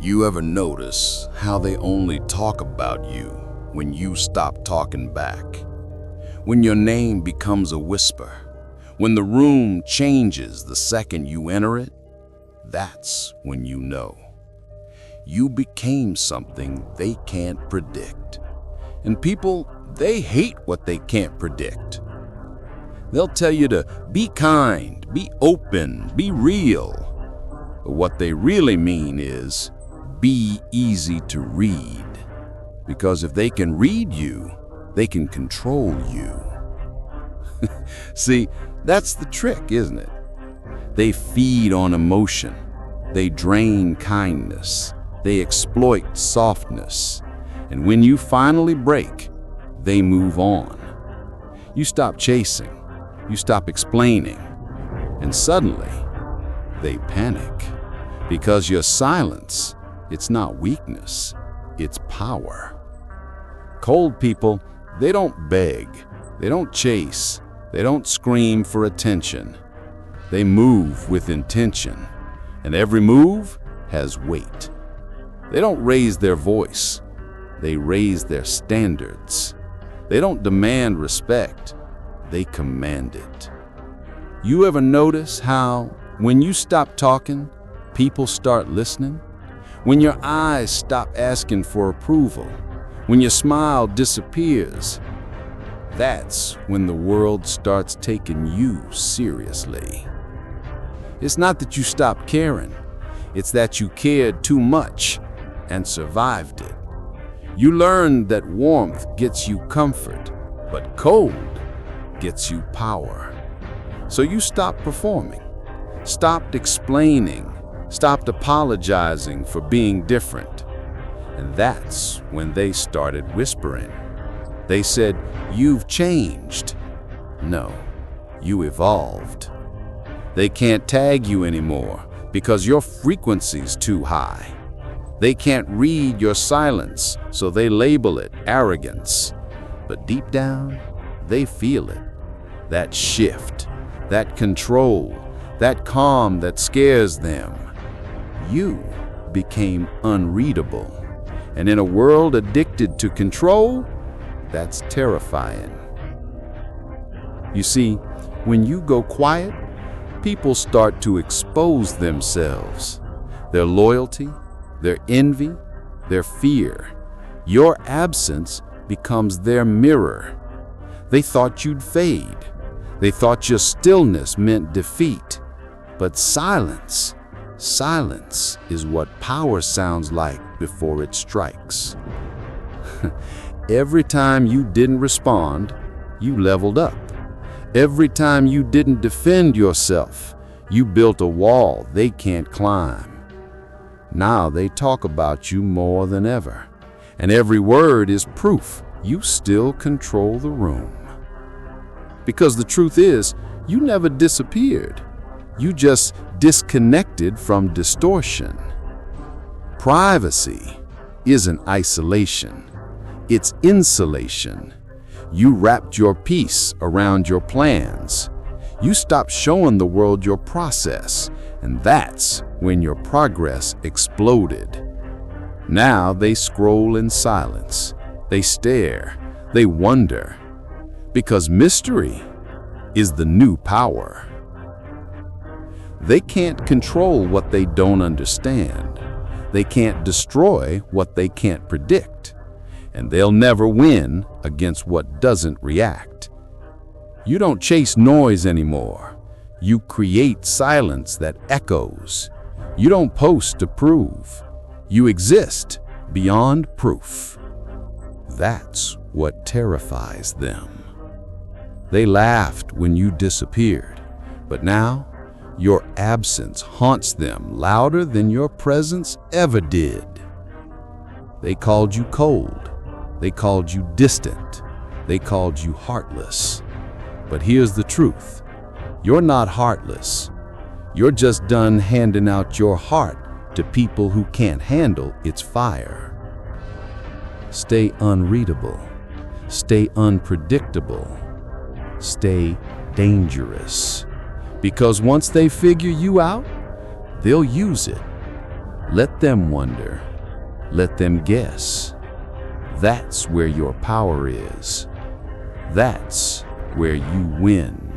You ever notice how they only talk about you when you stop talking back? When your name becomes a whisper, when the room changes the second you enter it, that's when you know. You became something they can't predict. And people, they hate what they can't predict. They'll tell you to be kind, be open, be real. But what they really mean is, be easy to read. Because if they can read you, they can control you. See, that's the trick, isn't it? They feed on emotion. They drain kindness. They exploit softness. And when you finally break, they move on. You stop chasing. You stop explaining. And suddenly, they panic. Because your silence, it's not weakness, it's power. Cold people, they don't beg, they don't chase, they don't scream for attention. They move with intention, and every move has weight. They don't raise their voice, they raise their standards. They don't demand respect, they command it. You ever notice how, when you stop talking, people start listening? When your eyes stop asking for approval, when your smile disappears, that's when the world starts taking you seriously. It's not that you stopped caring, it's that you cared too much and survived it. You learned that warmth gets you comfort, but cold gets you power. So you stopped performing, stopped explaining, stopped apologizing for being different. And that's when they started whispering. They said, "You've changed." No, you evolved. They can't tag you anymore because your frequency's too high. They can't read your silence, so they label it arrogance. But deep down, they feel it. That shift, that control, that calm that scares them. You became unreadable. And in a world addicted to control, that's terrifying. You see, when you go quiet, people start to expose themselves, their loyalty, their envy, their fear. Your absence becomes their mirror. They thought you'd fade. They thought your stillness meant defeat. But silence is what power sounds like before it strikes. Every time you didn't respond, you leveled up. Every time you didn't defend yourself, you built a wall they can't climb. Now they talk about you more than ever, and every word is proof you still control the room. Because the truth is, you never disappeared. You just disconnected from distortion. Privacy isn't isolation, it's insulation. You wrapped your peace around your plans. You stopped showing the world your process, and that's when your progress exploded. Now they scroll in silence. They stare. They wonder. Because mystery is the new power. They can't control what they don't understand. They can't destroy what they can't predict. And they'll never win against what doesn't react. You don't chase noise anymore. You create silence that echoes. You don't post to prove. You exist beyond proof. That's what terrifies them. They laughed when you disappeared, but now your absence haunts them louder than your presence ever did. They called you cold. They called you distant. They called you heartless. But here's the truth. You're not heartless. You're just done handing out your heart to people who can't handle its fire. Stay unreadable. Stay unpredictable. Stay dangerous. Because once they figure you out, they'll use it. Let them wonder. Let them guess. That's where your power is. That's where you win.